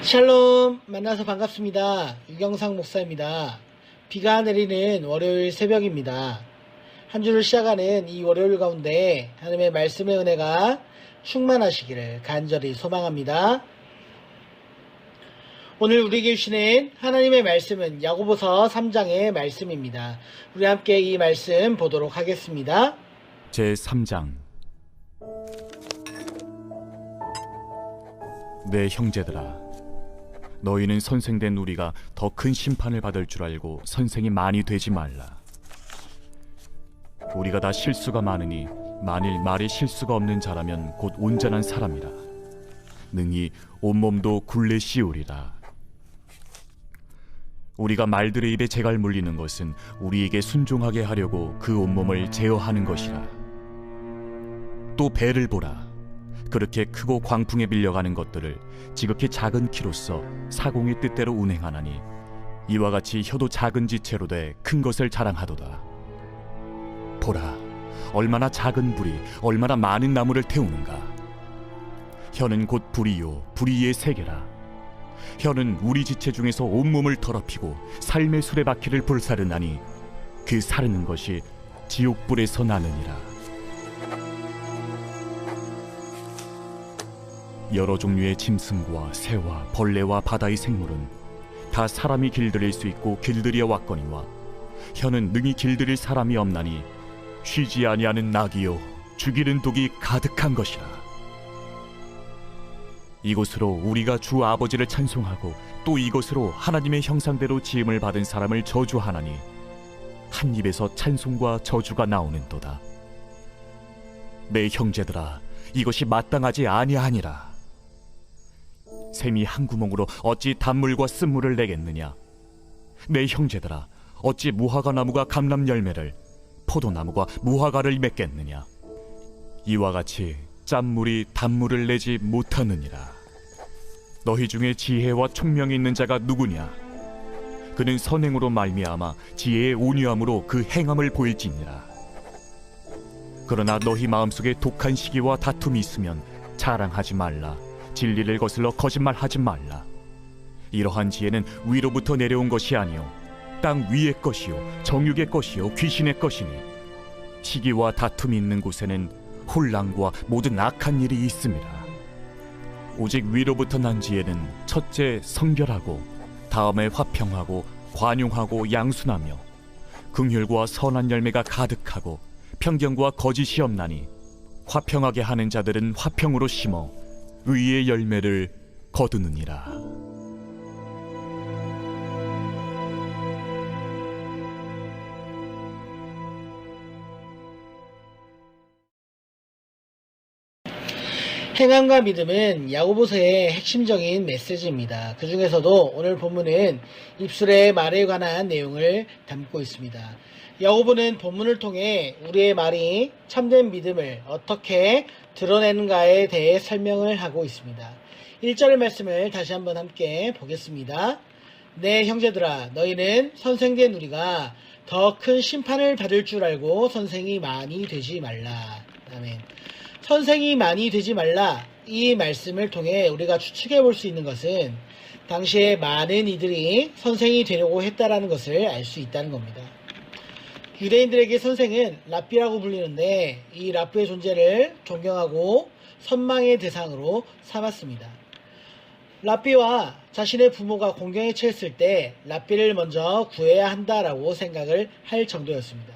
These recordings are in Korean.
샬롬, 만나서 반갑습니다. 유경상 목사입니다. 비가 내리는 월요일 새벽입니다. 한 주를 시작하는 이 월요일 가운데 하나님의 말씀의 은혜가 충만하시기를 간절히 소망합니다. 오늘 우리에게 주시는 하나님의 말씀은 야고보서 3장의 말씀입니다. 우리 함께 이 말씀 보도록 하겠습니다. 제3장. 내 형제들아, 너희는 선생된 우리가 더 큰 심판을 받을 줄 알고 선생이 많이 되지 말라. 우리가 다 실수가 많으니 만일 말에 실수가 없는 자라면 곧 온전한 사람이라. 능히 온몸도 굴레 씌우리라. 우리가 말들의 입에 재갈 물리는 것은 우리에게 순종하게 하려고 그 온몸을 제어하는 것이라. 또 배를 보라. 그렇게 크고 광풍에 밀려가는 것들을 지극히 작은 키로써 사공의 뜻대로 운행하나니 이와 같이 혀도 작은 지체로 돼 큰 것을 자랑하도다. 보라, 얼마나 작은 불이 얼마나 많은 나무를 태우는가. 혀는 곧 불이요 불이의 세계라. 혀는 우리 지체 중에서 온몸을 더럽히고 삶의 수레바퀴를 불사르나니 그 사르는 것이 지옥불에서 나느니라. 여러 종류의 짐승과 새와 벌레와 바다의 생물은 다 사람이 길들일 수 있고 길들여 왔거니와 혀는 능히 길들일 사람이 없나니 쉬지 아니하는 낙이요 죽이는 독이 가득한 것이라. 이것으로 우리가 주 아버지를 찬송하고 또 이것으로 하나님의 형상대로 지음을 받은 사람을 저주하나니 한 입에서 찬송과 저주가 나오는도다. 내 형제들아, 이것이 마땅하지 아니하니라. 샘이 한 구멍으로 어찌 단물과 쓴물을 내겠느냐. 내 형제들아, 어찌 무화과 나무가 감람 열매를, 포도나무가 무화과를 맺겠느냐. 이와 같이 짠물이 단물을 내지 못하느니라. 너희 중에 지혜와 총명이 있는 자가 누구냐. 그는 선행으로 말미암아 지혜의 온유함으로 그 행함을 보일지니라. 그러나 너희 마음속에 독한 시기와 다툼이 있으면 자랑하지 말라. 진리를 거슬러 거짓말하지 말라. 이러한 지혜는 위로부터 내려온 것이 아니요 땅 위의 것이요 정육의 것이요 귀신의 것이니 시기와 다툼이 있는 곳에는 혼란과 모든 악한 일이 있습니다. 오직 위로부터 난 지혜는 첫째 성결하고 다음에 화평하고 관용하고 양순하며 긍휼과 선한 열매가 가득하고 편견과 거짓이 없나니 화평하게 하는 자들은 화평으로 심어 의의 열매를 거두느니라. 행함과 믿음은 야고보서의 핵심적인 메시지입니다. 그 중에서도 오늘 본문은 입술의 말에 관한 내용을 담고 있습니다. 야고보는 본문을 통해 우리의 말이 참된 믿음을 어떻게 드러내는가에 대해 설명을 하고 있습니다. 1절 말씀을 다시 한번 함께 보겠습니다. 내 형제들아, 너희는 선생된 우리가 더 큰 심판을 받을 줄 알고 선생이 많이 되지 말라. 아멘. 선생이 많이 되지 말라. 이 말씀을 통해 우리가 추측해 볼 수 있는 것은 당시에 많은 이들이 선생이 되려고 했다라는 것을 알 수 있다는 겁니다. 유대인들에게 선생은 랍비라고 불리는데 이 랍비의 존재를 존경하고 선망의 대상으로 삼았습니다. 랍비와 자신의 부모가 공경에 처했을 때 랍비를 먼저 구해야 한다라고 생각을 할 정도였습니다.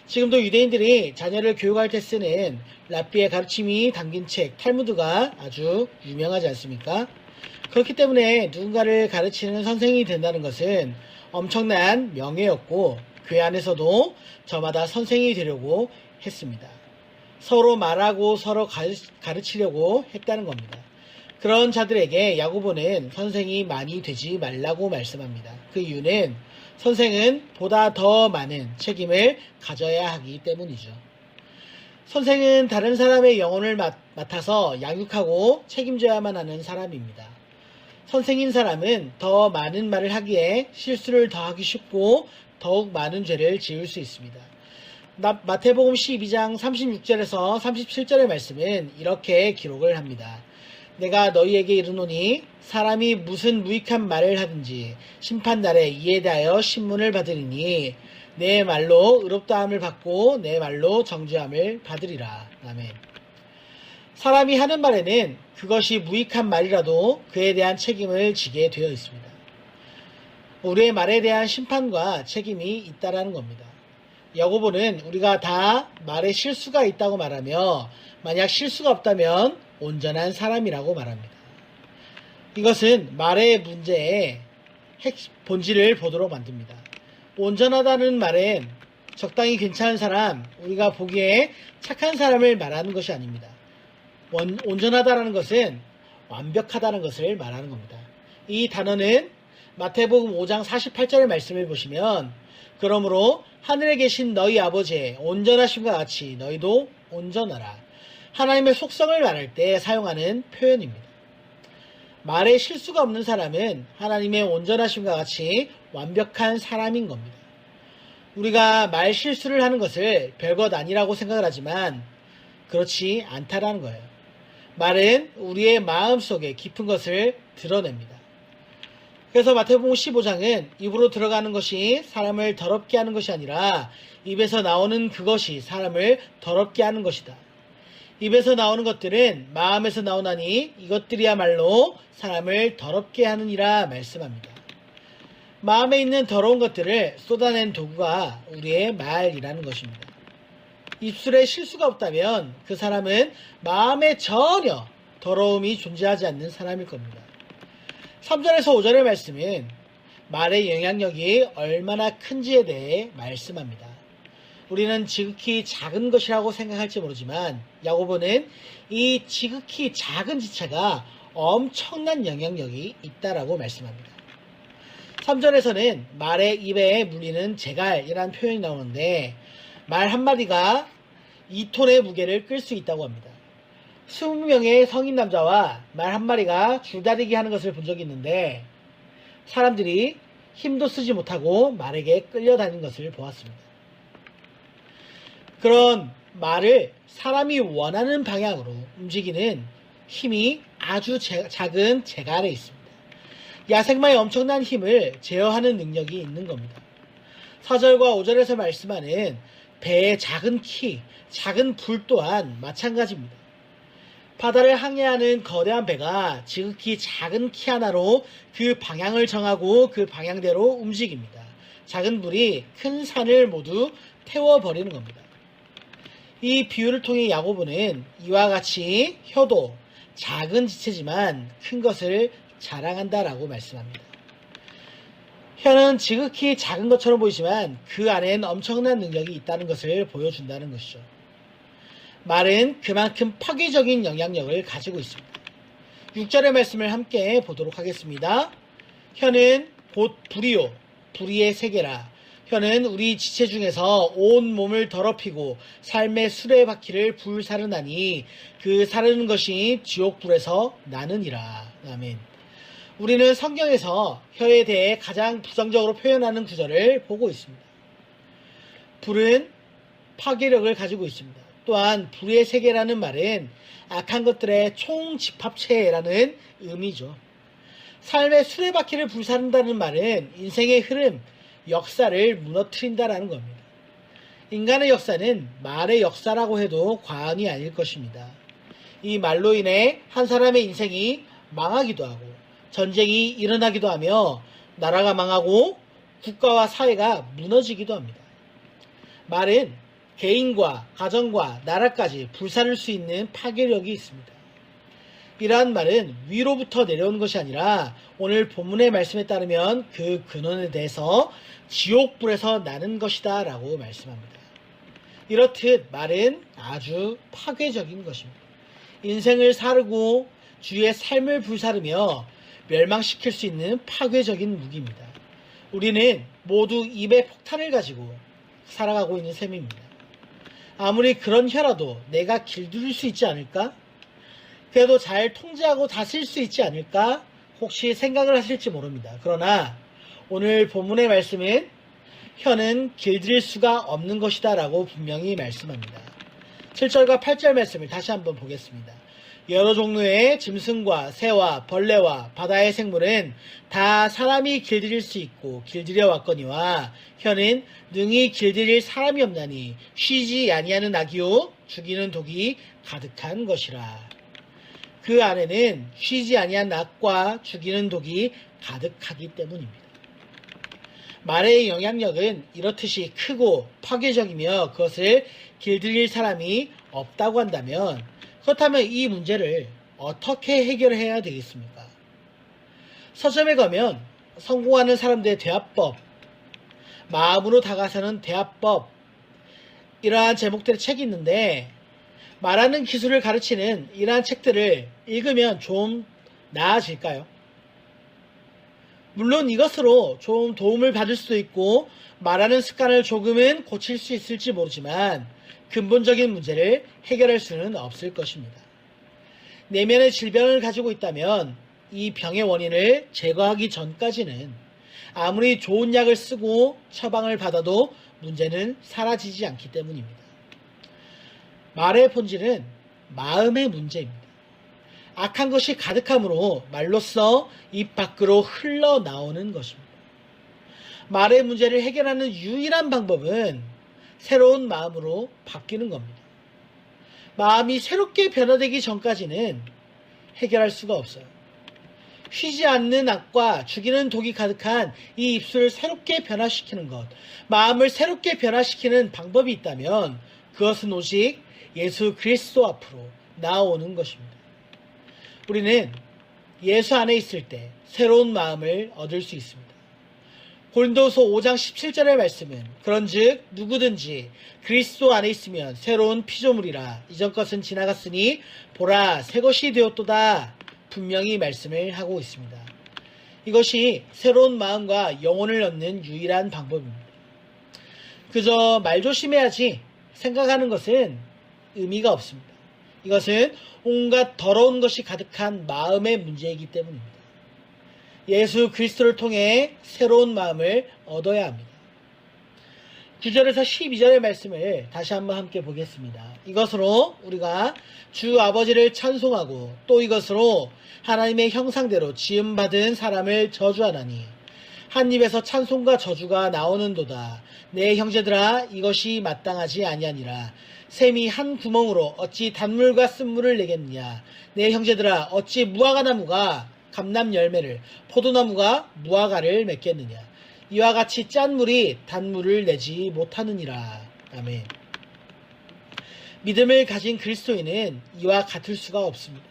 지금도 유대인들이 자녀를 교육할 때 쓰는 랍비의 가르침이 담긴 책 탈무드가 아주 유명하지 않습니까? 그렇기 때문에 누군가를 가르치는 선생이 된다는 것은 엄청난 명예였고 교회 안에서도 저마다 선생이 되려고 했습니다. 서로 말하고 서로 가르치려고 했다는 겁니다. 그런 자들에게 야고보는 선생이 많이 되지 말라고 말씀합니다. 그 이유는 선생은 보다 더 많은 책임을 가져야 하기 때문이죠. 선생은 다른 사람의 영혼을 맡아서 양육하고 책임져야만 하는 사람입니다. 선생인 사람은 더 많은 말을 하기에 실수를 더 하기 쉽고 더욱 많은 죄를 지을 수 있습니다. 마태복음 12장 36절에서 37절의 말씀은 이렇게 기록을 합니다. 내가 너희에게 이르노니 사람이 무슨 무익한 말을 하든지 심판날에 이에 대하여 신문을 받으리니 내 말로 의롭다함을 받고 내 말로 정죄함을 받으리라. 아멘. 사람이 하는 말에는 그것이 무익한 말이라도 그에 대한 책임을 지게 되어 있습니다. 우리의 말에 대한 심판과 책임이 있다라는 겁니다. 야고보는 우리가 다 말에 실수가 있다고 말하며 만약 실수가 없다면 온전한 사람이라고 말합니다. 이것은 말의 문제의 본질을 보도록 만듭니다. 온전하다는 말은 적당히 괜찮은 사람, 우리가 보기에 착한 사람을 말하는 것이 아닙니다. 온전하다는 것은 완벽하다는 것을 말하는 겁니다. 이 단어는 마태복음 5장 48절의 말씀을 보시면 그러므로 하늘에 계신 너희 아버지의 온전하심과 같이 너희도 온전하라. 하나님의 속성을 말할 때 사용하는 표현입니다. 말에 실수가 없는 사람은 하나님의 온전하심과 같이 완벽한 사람인 겁니다. 우리가 말 실수를 하는 것을 별것 아니라고 생각을 하지만 그렇지 않다라는 거예요. 말은 우리의 마음속에 깊은 것을 드러냅니다. 그래서 마태복음 15장은 입으로 들어가는 것이 사람을 더럽게 하는 것이 아니라 입에서 나오는 그것이 사람을 더럽게 하는 것이다. 입에서 나오는 것들은 마음에서 나오나니 이것들이야말로 사람을 더럽게 하느니라 말씀합니다. 마음에 있는 더러운 것들을 쏟아낸 도구가 우리의 말이라는 것입니다. 입술에 실수가 없다면 그 사람은 마음에 전혀 더러움이 존재하지 않는 사람일 겁니다. 3절에서 5절의 말씀은 말의 영향력이 얼마나 큰지에 대해 말씀합니다. 우리는 지극히 작은 것이라고 생각할지 모르지만 야고보는 이 지극히 작은 지체가 엄청난 영향력이 있다라고 말씀합니다. 3절에서는 말의 입에 물리는 재갈이라는 표현이 나오는데 말 한마디가 2톤의 무게를 끌 수 있다고 합니다. 20명의 성인 남자와 말 한 마리가 줄다리기 하는 것을 본 적이 있는데 사람들이 힘도 쓰지 못하고 말에게 끌려다니는 것을 보았습니다. 그런 말을 사람이 원하는 방향으로 움직이는 힘이 아주 작은 재갈에 있습니다. 야생마의 엄청난 힘을 제어하는 능력이 있는 겁니다. 4절과 5절에서 말씀하는 배의 작은 키, 작은 불 또한 마찬가지입니다. 바다를 항해하는 거대한 배가 지극히 작은 키 하나로 그 방향을 정하고 그 방향대로 움직입니다. 작은 불이 큰 산을 모두 태워버리는 겁니다. 이 비유를 통해 야고보는 이와 같이 혀도 작은 지체지만 큰 것을 자랑한다라고 말씀합니다. 혀는 지극히 작은 것처럼 보이지만 그 안에는 엄청난 능력이 있다는 것을 보여준다는 것이죠. 말은 그만큼 파괴적인 영향력을 가지고 있습니다. 6절의 말씀을 함께 보도록 하겠습니다. 혀는 곧 불이요 불의의 세계라. 혀는 우리 지체 중에서 온 몸을 더럽히고 삶의 수레바퀴를 불사르나니 그 사르는 것이 지옥불에서 나느니라. 아멘. 우리는 성경에서 혀에 대해 가장 부정적으로 표현하는 구절을 보고 있습니다. 불은 파괴력을 가지고 있습니다. 또한 불의 세계라는 말은 악한 것들의 총집합체라는 의미죠. 삶의 수레바퀴를 불사른다는 말은 인생의 흐름, 역사를 무너뜨린다라는 겁니다. 인간의 역사는 말의 역사라고 해도 과언이 아닐 것입니다. 이 말로 인해 한 사람의 인생이 망하기도 하고 전쟁이 일어나기도 하며 나라가 망하고 국가와 사회가 무너지기도 합니다. 말은 개인과 가정과 나라까지 불사를 수 있는 파괴력이 있습니다. 이러한 말은 위로부터 내려오는 것이 아니라 오늘 본문의 말씀에 따르면 그 근원에 대해서 지옥불에서 나는 것이다 라고 말씀합니다. 이렇듯 말은 아주 파괴적인 것입니다. 인생을 사르고 주의 삶을 불사르며 멸망시킬 수 있는 파괴적인 무기입니다. 우리는 모두 입의 폭탄을 가지고 살아가고 있는 셈입니다. 아무리 그런 혀라도 내가 길들일 수 있지 않을까? 그래도 잘 통제하고 다스릴 수 있지 않을까? 혹시 생각을 하실지 모릅니다. 그러나 오늘 본문의 말씀은 혀는 길들일 수가 없는 것이다 라고 분명히 말씀합니다. 7절과 8절 말씀을 다시 한번 보겠습니다. 여러 종류의 짐승과 새와 벌레와 바다의 생물은 다 사람이 길들일 수 있고 길들여 왔거니와 혀는 능히 길들일 사람이 없나니 쉬지 아니하는 악이요 죽이는 독이 가득한 것이라. 그 안에는 쉬지 아니한 악과 죽이는 독이 가득하기 때문입니다. 말의 영향력은 이렇듯이 크고 파괴적이며 그것을 길들일 사람이 없다고 한다면, 그렇다면 이 문제를 어떻게 해결해야 되겠습니까? 서점에 가면 성공하는 사람들의 대화법, 마음으로 다가서는 대화법, 이러한 제목들의 책이 있는데, 말하는 기술을 가르치는 이러한 책들을 읽으면 좀 나아질까요? 물론 이것으로 좀 도움을 받을 수도 있고 말하는 습관을 조금은 고칠 수 있을지 모르지만 근본적인 문제를 해결할 수는 없을 것입니다. 내면의 질병을 가지고 있다면 이 병의 원인을 제거하기 전까지는 아무리 좋은 약을 쓰고 처방을 받아도 문제는 사라지지 않기 때문입니다. 말의 본질은 마음의 문제입니다. 악한 것이 가득함으로 말로써 입 밖으로 흘러나오는 것입니다. 말의 문제를 해결하는 유일한 방법은 새로운 마음으로 바뀌는 겁니다. 마음이 새롭게 변화되기 전까지는 해결할 수가 없어요. 쉬지 않는 악과 죽이는 독이 가득한 이 입술을 새롭게 변화시키는 것, 마음을 새롭게 변화시키는 방법이 있다면 그것은 오직 예수 그리스도 앞으로 나아오는 것입니다. 우리는 예수 안에 있을 때 새로운 마음을 얻을 수 있습니다. 고린도후서 5장 17절의 말씀은 그런즉 누구든지 그리스도 안에 있으면 새로운 피조물이라 이전 것은 지나갔으니 보라 새 것이 되었도다 분명히 말씀을 하고 있습니다. 이것이 새로운 마음과 영혼을 얻는 유일한 방법입니다. 그저 말조심해야지 생각하는 것은 의미가 없습니다. 이것은 온갖 더러운 것이 가득한 마음의 문제이기 때문입니다. 예수 그리스도를 통해 새로운 마음을 얻어야 합니다. 9절에서 12절의 말씀을 다시 한번 함께 보겠습니다. 이것으로 우리가 주 아버지를 찬송하고 또 이것으로 하나님의 형상대로 지음받은 사람을 저주하나니 한 입에서 찬송과 저주가 나오는도다. 내 형제들아 이것이 마땅하지 아니하니라. 샘이 한 구멍으로 어찌 단물과 쓴물을 내겠느냐. 내 형제들아 어찌 무화과나무가 감람 열매를 포도나무가 무화과를 맺겠느냐. 이와 같이 짠 물이 단물을 내지 못하느니라. 아멘. 믿음을 가진 그리스도인은 이와 같을 수가 없습니다.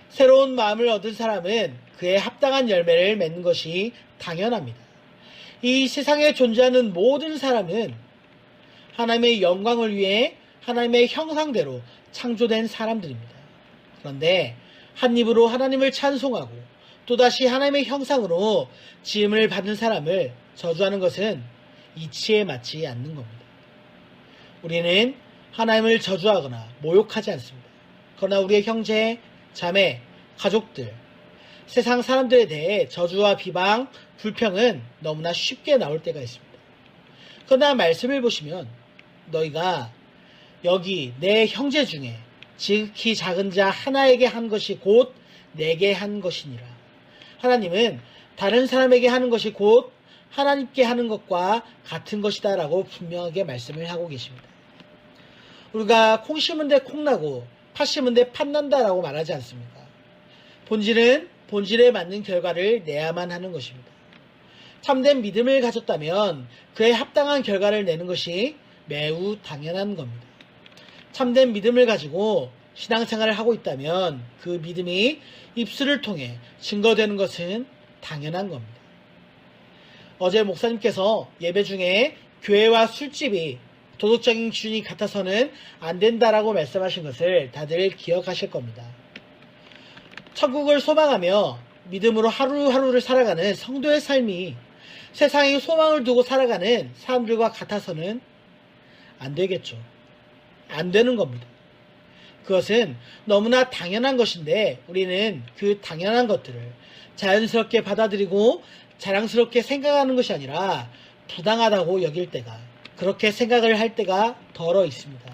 새로운 마음을 얻은 사람은 그에 합당한 열매를 맺는 것이 당연합니다. 이 세상에 존재하는 모든 사람은 하나님의 영광을 위해 하나님의 형상대로 창조된 사람들입니다. 그런데 한 입으로 하나님을 찬송하고 또다시 하나님의 형상으로 지음을 받은 사람을 저주하는 것은 이치에 맞지 않는 겁니다. 우리는 하나님을 저주하거나 모욕하지 않습니다. 그러나 우리의 형제, 자매, 가족들, 세상 사람들에 대해 저주와 비방, 불평은 너무나 쉽게 나올 때가 있습니다. 그러나 말씀을 보시면 너희가 여기 내 형제 중에 지극히 작은 자 하나에게 한 것이 곧 내게 한 것이니라. 하나님은 다른 사람에게 하는 것이 곧 하나님께 하는 것과 같은 것이다 라고 분명하게 말씀을 하고 계십니다. 우리가 콩 심은 데 콩 나고 팥 심은 데 팥 난다 라고 말하지 않습니까? 본질은 본질에 맞는 결과를 내야만 하는 것입니다. 참된 믿음을 가졌다면 그에 합당한 결과를 내는 것이 매우 당연한 겁니다. 참된 믿음을 가지고 신앙생활을 하고 있다면 그 믿음이 입술을 통해 증거되는 것은 당연한 겁니다. 어제 목사님께서 예배 중에 교회와 술집이 도덕적인 기준이 같아서는 안 된다라고 말씀하신 것을 다들 기억하실 겁니다. 천국을 소망하며 믿음으로 하루하루를 살아가는 성도의 삶이 세상에 소망을 두고 살아가는 사람들과 같아서는 안 되겠죠. 안 되는 겁니다. 그것은 너무나 당연한 것인데 우리는 그 당연한 것들을 자연스럽게 받아들이고 자랑스럽게 생각하는 것이 아니라 부당하다고 여길 때가, 그렇게 생각을 할 때가 덜어 있습니다.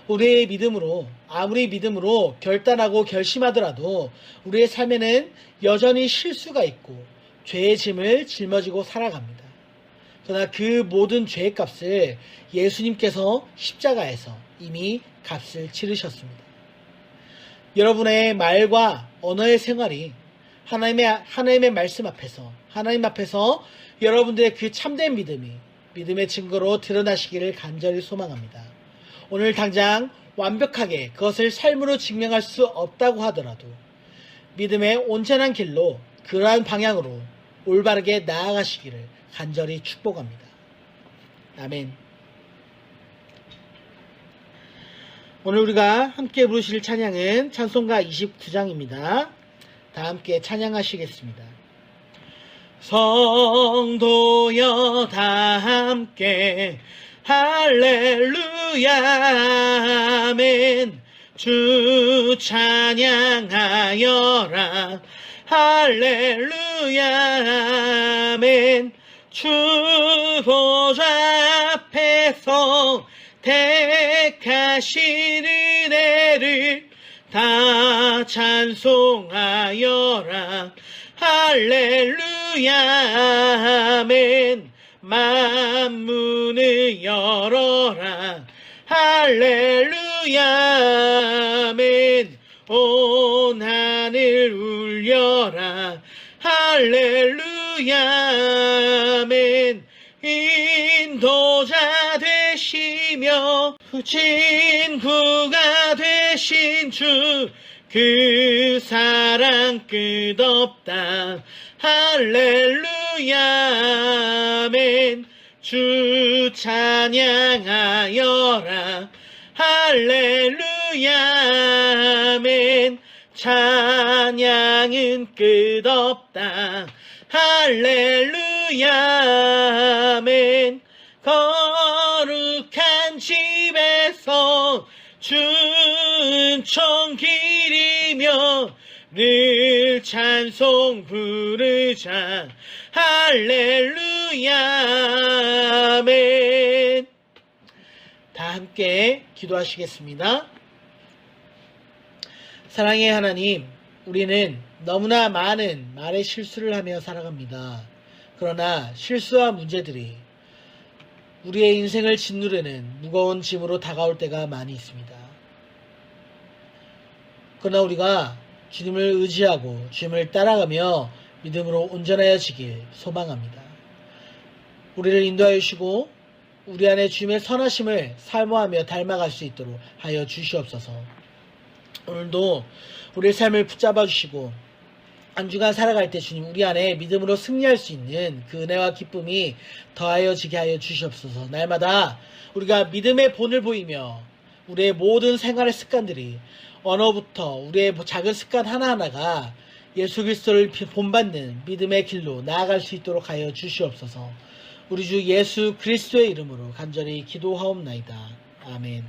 우리의 믿음으로, 아무리 믿음으로 결단하고 결심하더라도 우리의 삶에는 여전히 실수가 있고 죄의 짐을 짊어지고 살아갑니다. 그러나 그 모든 죄의 값을 예수님께서 십자가에서 이미 값을 치르셨습니다. 여러분의 말과 언어의 생활이 하나님의 말씀 앞에서, 하나님 앞에서 여러분들의 그 참된 믿음의 증거로 드러나시기를 간절히 소망합니다. 오늘 당장 완벽하게 그것을 삶으로 증명할 수 없다고 하더라도 믿음의 온전한 길로, 그러한 방향으로 올바르게 나아가시기를 간절히 축복합니다. 아멘. 오늘 우리가 함께 부르실 찬양은 찬송가 29장입니다. 다 함께 찬양하시겠습니다. 성도여 다 함께 할렐루야 아멘. 주 찬양하여라 할렐루야 아멘. 주 보좌 앞에서 택하신 은혜를 다 찬송하여라 할렐루야 아멘. 만문을 열어라 할렐루야 아멘. 온 하늘 울려라 할렐루야 아멘. 인도자 되시며 친구가 되신 주 그 사랑 끝없다 할렐루야 아멘. 주 찬양하여라 할렐루야 아멘. 찬양은 끝없다 할렐루야 아멘. 거룩한 집에서 준총 기리며 늘 찬송 부르자 할렐루야 아멘. 다 함께 기도하시겠습니다. 사랑의 하나님, 우리는 너무나 많은 말의 실수를 하며 살아갑니다. 그러나 실수와 문제들이 우리의 인생을 짓누르는 무거운 짐으로 다가올 때가 많이 있습니다. 그러나 우리가 주님을 의지하고 주님을 따라가며 믿음으로 온전하여지길 소망합니다. 우리를 인도하여 주시고 우리 안에 주님의 선하심을 사모하며 닮아갈 수 있도록 하여 주시옵소서. 오늘도 우리의 삶을 붙잡아 주시고 한 주간 살아갈 때 주님 우리 안에 믿음으로 승리할 수 있는 그 은혜와 기쁨이 더하여지게 하여 주시옵소서. 날마다 우리가 믿음의 본을 보이며 우리의 모든 생활의 습관들이 언어부터 우리의 작은 습관 하나하나가 예수 그리스도를 본받는 믿음의 길로 나아갈 수 있도록 하여 주시옵소서. 우리 주 예수 그리스도의 이름으로 간절히 기도하옵나이다. 아멘.